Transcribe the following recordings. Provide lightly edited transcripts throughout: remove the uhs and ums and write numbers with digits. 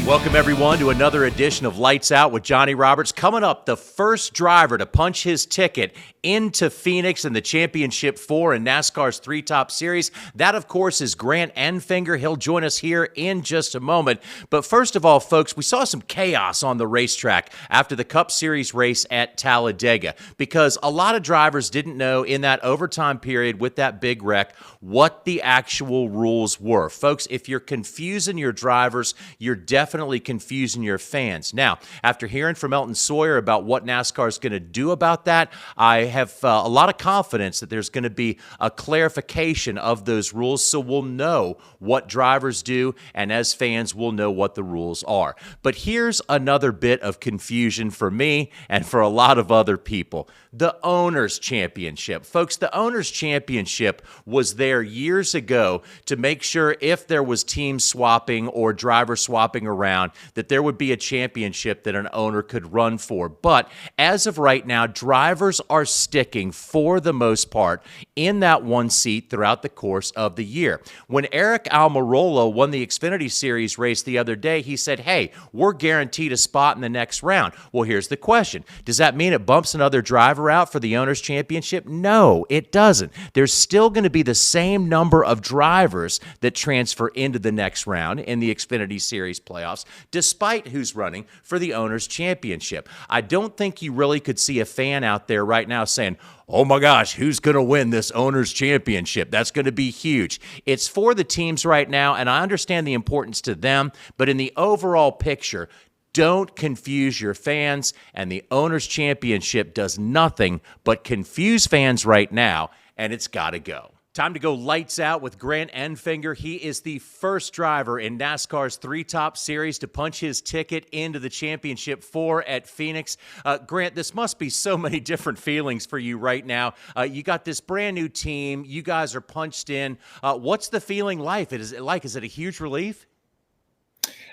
Welcome, everyone, to another edition of Lights Out with Johnny Roberts. Coming up, the first driver to punch his ticket into Phoenix in the Championship 4 in NASCAR's Three Top Series. That, of course, is Grant Enfinger. He'll join us here in just a moment. But first of all, folks, we saw some chaos on the racetrack after the Cup Series race at Talladega because a lot of drivers didn't know in that overtime period with that big wreck what the actual rules were. Folks, if you're confusing your drivers, you're definitely confusing your fans. Now, after hearing from Elton Sawyer about what NASCAR is going to do about that, I have a lot of confidence that there's going to be a clarification of those rules so we'll know what drivers do, and as fans, we'll know what the rules are. But here's another bit of confusion for me and for a lot of other people. The Owners' Championship. Folks, the Owners' Championship was there years ago to make sure if there was team swapping or driver swapping around, that there would be a championship that an owner could run for. But as of right now, drivers are sticking, for the most part, in that one seat throughout the course of the year. When Eric Almirola won the Xfinity Series race the other day, he said, hey, we're guaranteed a spot in the next round. Well, here's the question. Does that mean it bumps another driver out for the Owners' Championship? No, it doesn't. There's still going to be the same number of drivers that transfer into the next round in the Xfinity Series playoffs, despite who's running for the Owners' Championship. I don't think you really could see a fan out there right now saying, oh my gosh, who's going to win this Owners' Championship? That's going to be huge. It's for the teams right now, and I understand the importance to them, but in the overall picture, don't confuse your fans, and the Owners' Championship does nothing but confuse fans right now, and it's got to go. Time to go lights out with Grant Enfinger. He is the first driver in NASCAR's Three Top Series to punch his ticket into the Championship 4 at Phoenix. Grant, this must be so many different feelings for you right now. You got this brand new team. You guys are punched in. What's the feeling like? Is it a huge relief?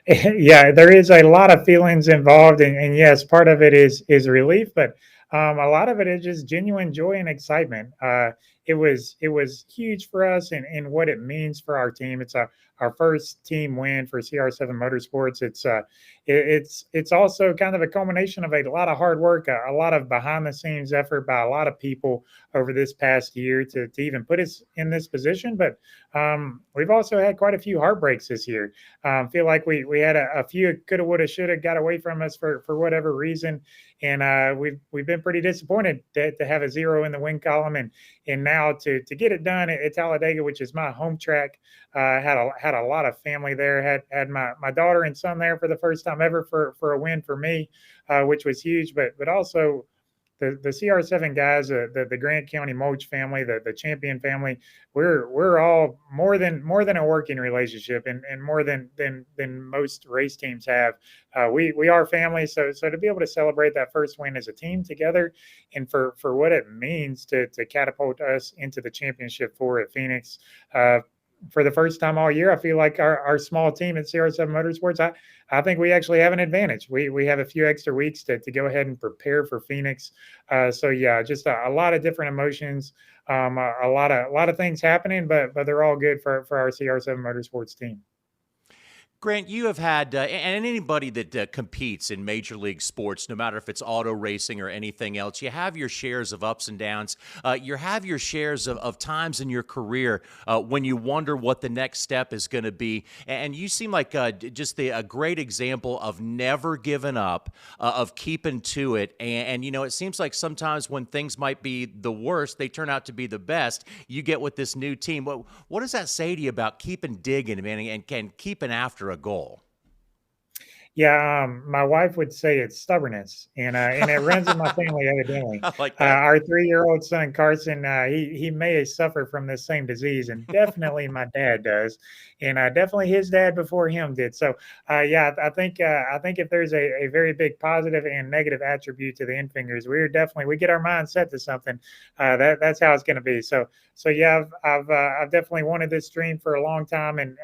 Yeah, there is a lot of feelings involved, and yes, part of it is relief, but a lot of it is just genuine joy and excitement. It was huge for us and what it means for our team. It's our first team win for CR7 Motorsports. It's also kind of a culmination of a lot of hard work, a lot of behind the scenes effort by a lot of people over this past year to even put us in this position. But we've also had quite a few heartbreaks this year. Feel like we had a few coulda, woulda, shoulda got away from us for whatever reason, and we've been pretty disappointed to have a 0 in the win column, and now to get it done at Talladega, which is my home track. Had a lot of family there. Had my daughter and son there for the first time ever for a win for me, which was huge. But also the CR7 guys, the Grant County Mulch family, the Champion family, we're all more than a working relationship, and more than most race teams have. We are family, so to be able to celebrate that first win as a team together, and for what it means to catapult us into the Championship 4 at Phoenix. For the first time all year, I feel like our small team at CR7 Motorsports, I think we actually have an advantage. We have a few extra weeks to go ahead and prepare for Phoenix. So yeah, just a lot of different emotions, a lot of things happening, but they're all good for our CR7 Motorsports team. Grant, you have had, and anybody that competes in Major League Sports, no matter if it's auto racing or anything else, you have your shares of ups and downs. You have your shares of times in your career when you wonder what the next step is going to be. And you seem like just a great example of never giving up, of keeping to it. And, you know, it seems like sometimes when things might be the worst, they turn out to be the best. You get with this new team. What does that say to you about keeping digging, man, and keeping after a goal? Yeah, my wife would say it's stubbornness, and it runs in my family evidently. I like that. Our 3-year-old son Carson, he may suffer from this same disease, and definitely my dad does, and definitely his dad before him did. So, yeah, I think if there's a very big positive and negative attribute to the Infingers, we get our mind set to something. That's how it's going to be. So yeah, I've definitely wanted this dream for a long time, and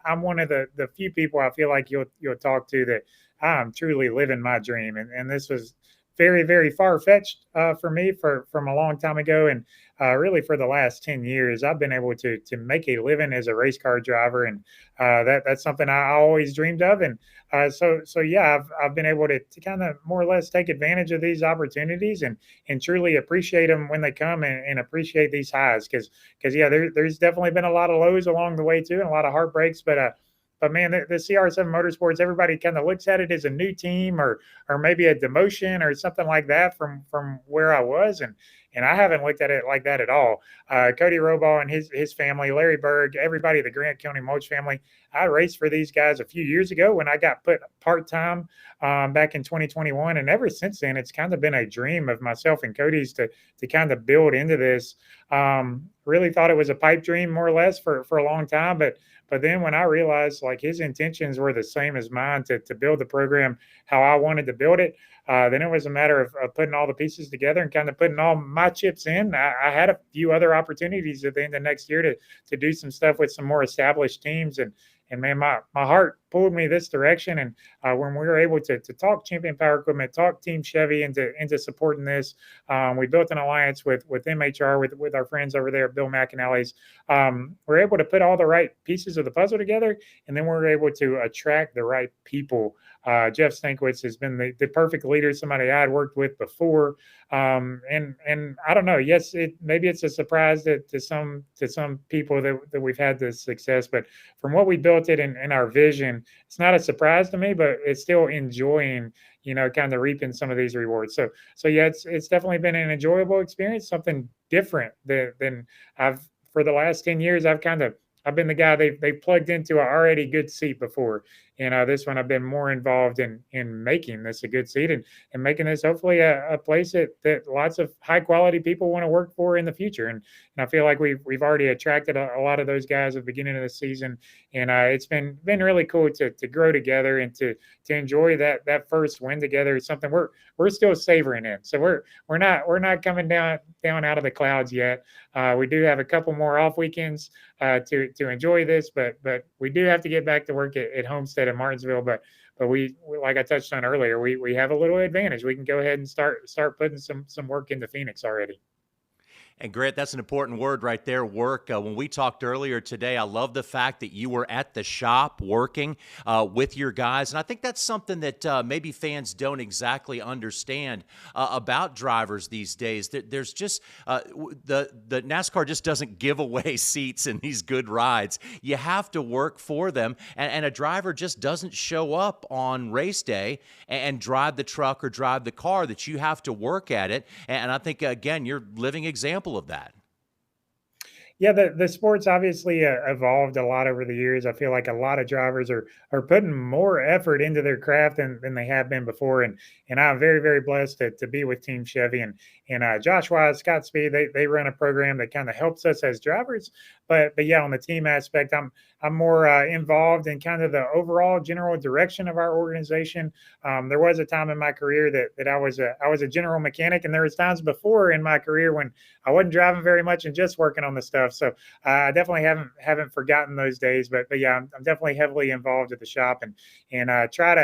I'm one of the few people I feel like you'll talk to that I'm truly living my dream, and this was very, very far fetched for me from a long time ago. And really, for the last 10 years, I've been able to make a living as a race car driver, and that's something I always dreamed of. And so yeah, I've been able to kind of more or less take advantage of these opportunities and truly appreciate them when they come, and appreciate these highs, because yeah, there's definitely been a lot of lows along the way too, and a lot of heartbreaks, but man, the CR7 Motorsports, everybody kind of looks at it as a new team, or maybe a demotion or something like that from where I was, and I haven't looked at it like that at all. Cody Robaugh and his family, Larry Berg, everybody, the Grant County Mulch family. I raced for these guys a few years ago when I got put part time back in 2021, and ever since then, it's kind of been a dream of myself and Cody's to kind of build into this. Really thought it was a pipe dream, more or less, for a long time, but then when I realized like his intentions were the same as mine to build the program how I wanted to build it, then it was a matter of putting all the pieces together and kind of putting all my chips in. I had a few other opportunities at the end of next year to do some stuff with some more established teams, and man, my heart pulled me this direction. And when we were able to talk Champion Power Equipment, talk Team Chevy into supporting this, we built an alliance with MHR, with our friends over there, Bill McAnally's. We're able to put all the right pieces of the puzzle together, and then we're able to attract the right people. Jeff Stankwitz has been the perfect leader, somebody I had worked with before. And I don't know. Yes, maybe it's a surprise to some people that we've had this success, but from what we built it and our vision, it's not a surprise to me, but it's still enjoying, kind of reaping some of these rewards. So yeah, it's definitely been an enjoyable experience, something different than I've for the last 10 years. I've been the guy they've plugged into an already good seat before. And this one, I've been more involved in making this a good seat, and making this hopefully a place that lots of high quality people want to work for in the future. And I feel like we've already attracted a lot of those guys at the beginning of the season, and it's been really cool to grow together and to enjoy that first win together. Is something we're still savoring in. So we're not coming down out of the clouds yet. We do have a couple more off weekends to enjoy this, but we do have to get back to work at Homestead in Martinsville. But we, like I touched on earlier, we have a little advantage. We can go ahead and start putting some work into Phoenix already. And Grant, that's an important word right there, work. When we talked earlier today, I love the fact that you were at the shop working with your guys. And I think that's something that maybe fans don't exactly understand about drivers these days. There's just the NASCAR just doesn't give away seats in these good rides. You have to work for them. And a driver just doesn't show up on race day and drive the truck or drive the car, that you have to work at it. And I think, again, you're living example of that. Yeah, the sports obviously evolved a lot over the years. I feel like a lot of drivers are putting more effort into their craft than they have been before, and I'm very, very blessed to be with Team Chevy, and Josh Wise, Scott Speed. They run a program that kind of helps us as drivers, but yeah, on the team aspect, I'm more involved in kind of the overall general direction of our organization. There was a time in my career that I was a general mechanic, and there was times before in my career when I wasn't driving very much and just working on the stuff. So I definitely haven't forgotten those days. But yeah, I'm definitely heavily involved at the shop, and try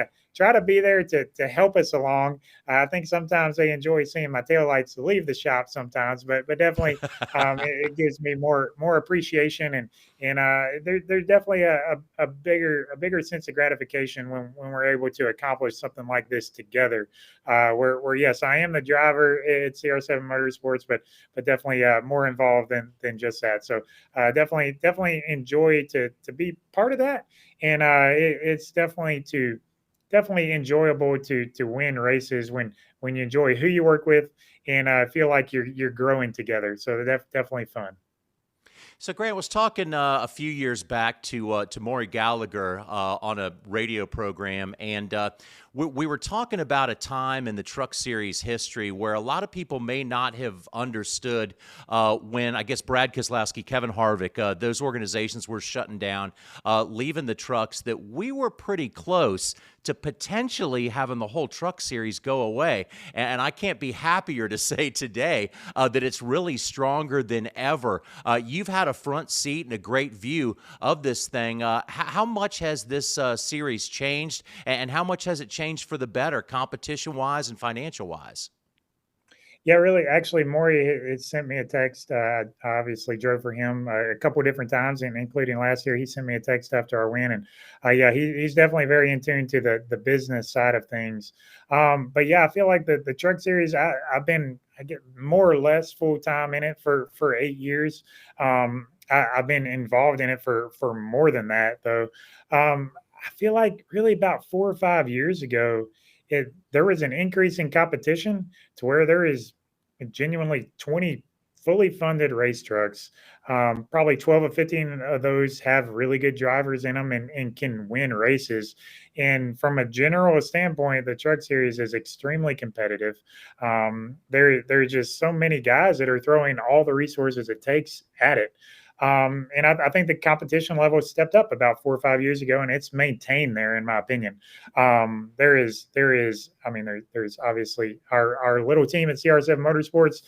to be there to help us along. I think sometimes they enjoy seeing my taillights leave the shop sometimes, but definitely it gives me more appreciation, and there's definitely a bigger sense of gratification when we're able to accomplish something like this together. Where yes, I am the driver at CR7 Motorsports, but definitely more involved than just that. So definitely enjoy to be part of that, and it's definitely enjoyable to win races when you enjoy who you work with, and feel like you're growing together. So that's definitely fun. So Grant was talking a few years back to Maury Gallagher on a radio program, and we were talking about a time in the Truck Series history where a lot of people may not have understood when, I guess, Brad Keselowski, Kevin Harvick, those organizations were shutting down, leaving the trucks, that we were pretty close to potentially having the whole truck series go away. And I can't be happier to say today that it's really stronger than ever. You've had a front seat and a great view of this thing. How much has this series changed, and how much has it changed for the better, competition-wise and financial-wise? Yeah, really. Actually, Maury had sent me a text. I obviously drove for him a couple of different times, and including last year, he sent me a text after our win. And yeah, he's definitely very in tune to the business side of things. But yeah, I feel like the truck series, I get more or less full time in it for 8 years. I've been involved in it for more than that, though. I feel like really about 4 or 5 years ago, there was an increase in competition to where there is genuinely 20 fully funded race trucks. Probably 12 or 15 of those have really good drivers in them and can win races. And from a general standpoint, the truck series is extremely competitive. There are just so many guys that are throwing all the resources it takes at it. And I think the competition level stepped up about 4 or 5 years ago, and it's maintained there, in my opinion. There's obviously our little team at CR7 Motorsports.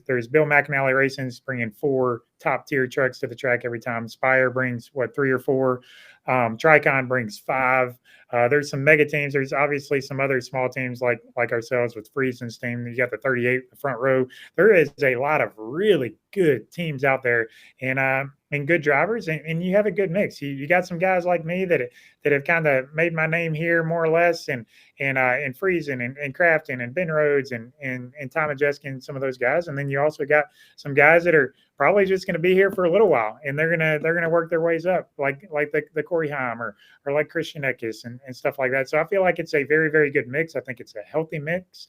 There's Bill McAnally Racing bringing 4 top tier trucks to the track every time. Spire brings 3 or 4. Tricon brings 5. There's some mega teams. There's obviously some other small teams like ourselves with Friesen's team. You got the 38, the front row. There is a lot of really good teams out there, and good drivers, and you have a good mix. You got some guys like me that have kind of made my name here more or less, and Friesen and Crafton and Ben Rhodes and Tom Majeski and some of those guys, and then you also got some guys that are probably just going to be here for a little while, and they're gonna work their ways up, like the Corey Heim or like Christian Eckes and stuff like that. So I feel like it's a very, very good mix. I think it's a healthy mix.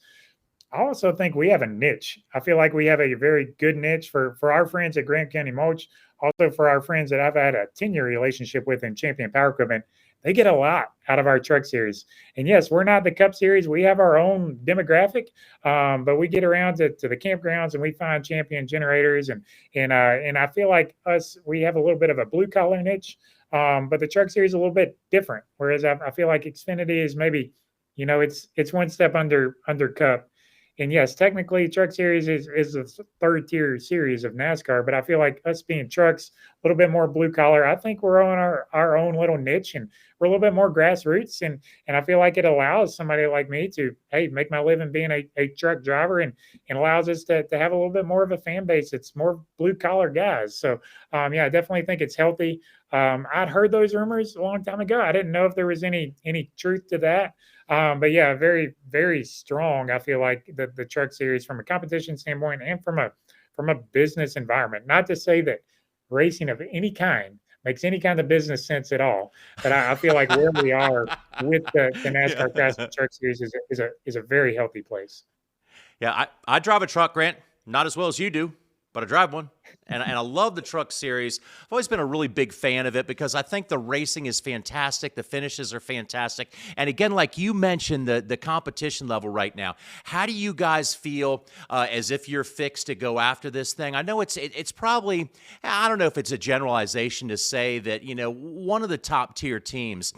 I also think we have a niche. I feel like we have a very good niche for our friends at Grant County Mulch, also for our friends that I've had a 10-year relationship with in Champion Power Equipment. They get a lot out of our truck series. And yes, we're not the Cup series. We have our own demographic, but we get around to the campgrounds and we find champion generators. And I feel like we have a little bit of a blue collar niche, but the truck series is a little bit different. Whereas I feel like Xfinity is maybe, it's one step under Cup. And yes, technically, Truck Series is a third tier series of NASCAR, but I feel like us being trucks, a little bit more blue collar, I think we're on our own little niche, and we're a little bit more grassroots. And I feel like it allows somebody like me to, hey, make my living being a truck driver, and allows us to have a little bit more of a fan base. It's more blue collar guys. So, yeah, I definitely think it's healthy. I'd heard those rumors a long time ago. I didn't know if there was any truth to that. But yeah, very, very strong. I feel like the truck series from a competition standpoint and from a business environment. Not to say that racing of any kind makes any kind of business sense at all, but I feel like where we are with the NASCAR Classic Yeah. Truck Series is a very healthy place. Yeah, I drive a truck, Grant. Not as well as you do, but I drive one. And I love the truck series. I've always been a really big fan of it because I think the racing is fantastic. The finishes are fantastic. And again, like you mentioned, the competition level right now. How do you guys feel as if you're fixed to go after this thing? I know it's probably, I don't know if it's a generalization to say that, one of the top tier teams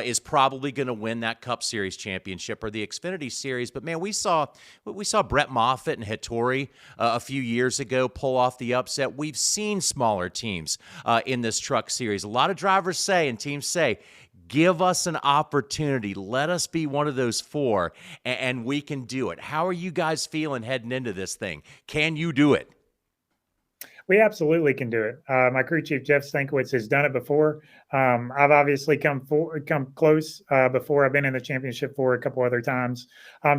is probably going to win that Cup Series championship or the Xfinity Series. But man, we saw Brett Moffitt and Hattori a few years ago pull off the upset. We've seen smaller teams in this truck series. A lot of drivers say and teams say, give us an opportunity. Let us be one of those 4, and we can do it. How are you guys feeling heading into this thing? Can you do it? We absolutely can do it. My crew chief Jeff Stankiewicz has done it before. I've obviously come close before. I've been in the championship for a couple other times.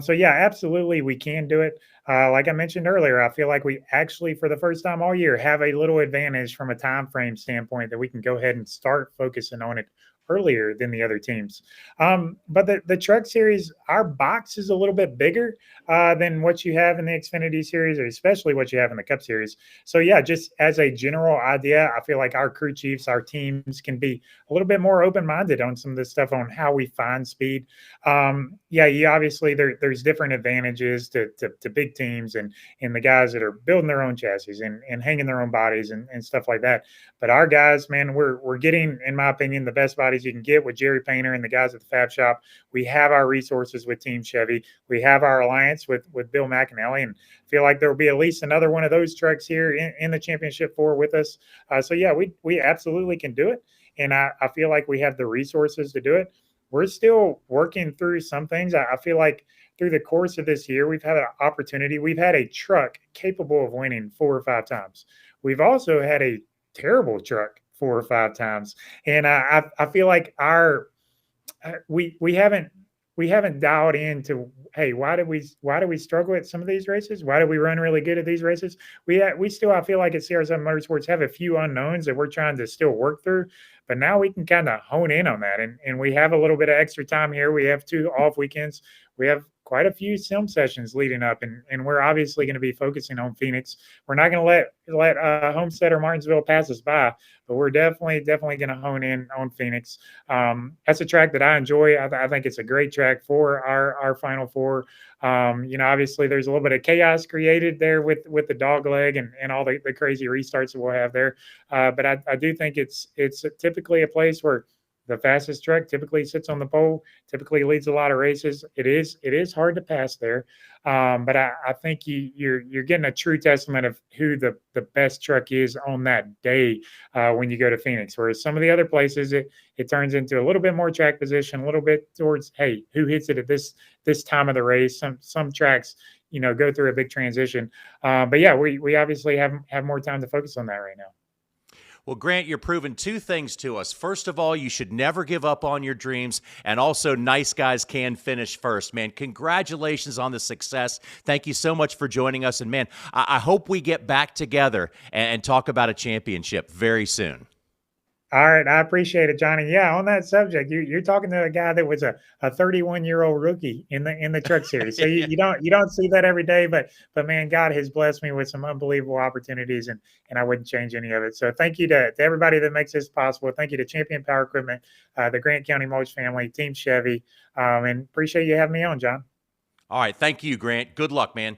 So yeah, absolutely, we can do it. Like I mentioned earlier, I feel like we actually, for the first time all year, have a little advantage from a time frame standpoint that we can go ahead and start focusing on it earlier than the other teams. But the truck series, our box is a little bit bigger than what you have in the Xfinity series, or especially what you have in the Cup series. So yeah, just as a general idea, I feel like our crew chiefs, our teams can be a little bit more open-minded on some of this stuff on how we find speed. Yeah, you obviously there's different advantages to big teams and the guys that are building their own chassis and hanging their own bodies and stuff like that. But our guys, man, we're getting, in my opinion, the best bodies as you can get with Jerry Painter and the guys at the Fab Shop. We have our resources with Team Chevy. We have our alliance with Bill McAnally, and feel like there will be at least another one of those trucks here in the championship 4 with us. So yeah, we absolutely can do it, and I feel like we have the resources to do it. We're still working through some things. I feel like through the course of this year, we've had an opportunity. We've had a truck capable of winning 4 or 5 times. We've also had a terrible truck 4 or 5 times, and I feel like we haven't dialed into, hey, why do we struggle at some of these races? Why do we run really good at these races? We still, I feel like at CR7 Motorsports, have a few unknowns that we're trying to still work through. But now we can kind of hone in on that, and we have a little bit of extra time here. We have 2 off weekends. We have quite a few sim sessions leading up, and we're obviously going to be focusing on Phoenix. We're not going to let Homestead or Martinsville pass us by, but we're definitely going to hone in on Phoenix. That's a track that I enjoy. I think it's a great track for our Final Four. Obviously there's a little bit of chaos created there with the dog leg and all the crazy restarts that we'll have there. But I do think it's typically a place where the fastest truck typically sits on the pole, typically leads a lot of races. It is hard to pass there. But I think you're getting a true testament of who the best truck is on that day when you go to Phoenix. Whereas some of the other places, it turns into a little bit more track position, a little bit towards, hey, who hits it at this time of the race. Some tracks, go through a big transition. But yeah, we obviously have more time to focus on that right now. Well, Grant, you're proving 2 things to us. First of all, you should never give up on your dreams, and also nice guys can finish first, man. Congratulations on the success. Thank you so much for joining us, and man, I hope we get back together and talk about a championship very soon. All right, I appreciate it, Johnny. Yeah, on that subject, you're talking to a guy that was a 31-year-old rookie in the truck series. So you don't see that every day, but man, God has blessed me with some unbelievable opportunities, and I wouldn't change any of it. So thank you to everybody that makes this possible. Thank you to Champion Power Equipment, the Grant County Mulch family, Team Chevy, and appreciate you having me on, John. All right, thank you, Grant. Good luck, man.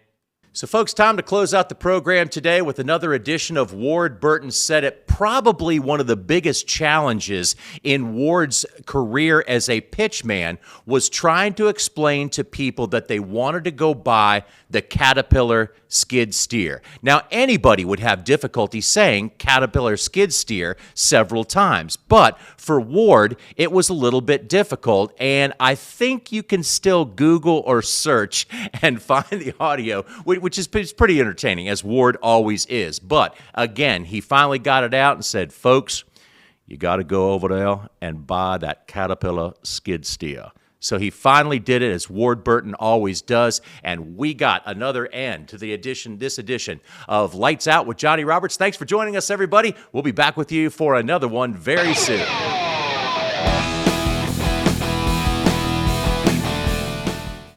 So, folks, time to close out the program today with another edition of Ward Burton Said It. Probably one of the biggest challenges in Ward's career as a pitchman was trying to explain to people that they wanted to go buy the Caterpillar skid steer. Now, anybody would have difficulty saying Caterpillar skid steer several times, but for Ward, it was a little bit difficult, and I think you can still Google or search and find the audio, which is pretty entertaining, as Ward always is. But again, he finally got it out and said, folks, you got to go over there and buy that Caterpillar skid steer. So he finally did it, as Ward Burton always does, and we got another end to this edition of Lights Out with Johnny Roberts. Thanks for joining us, everybody. We'll be back with you for another one very soon.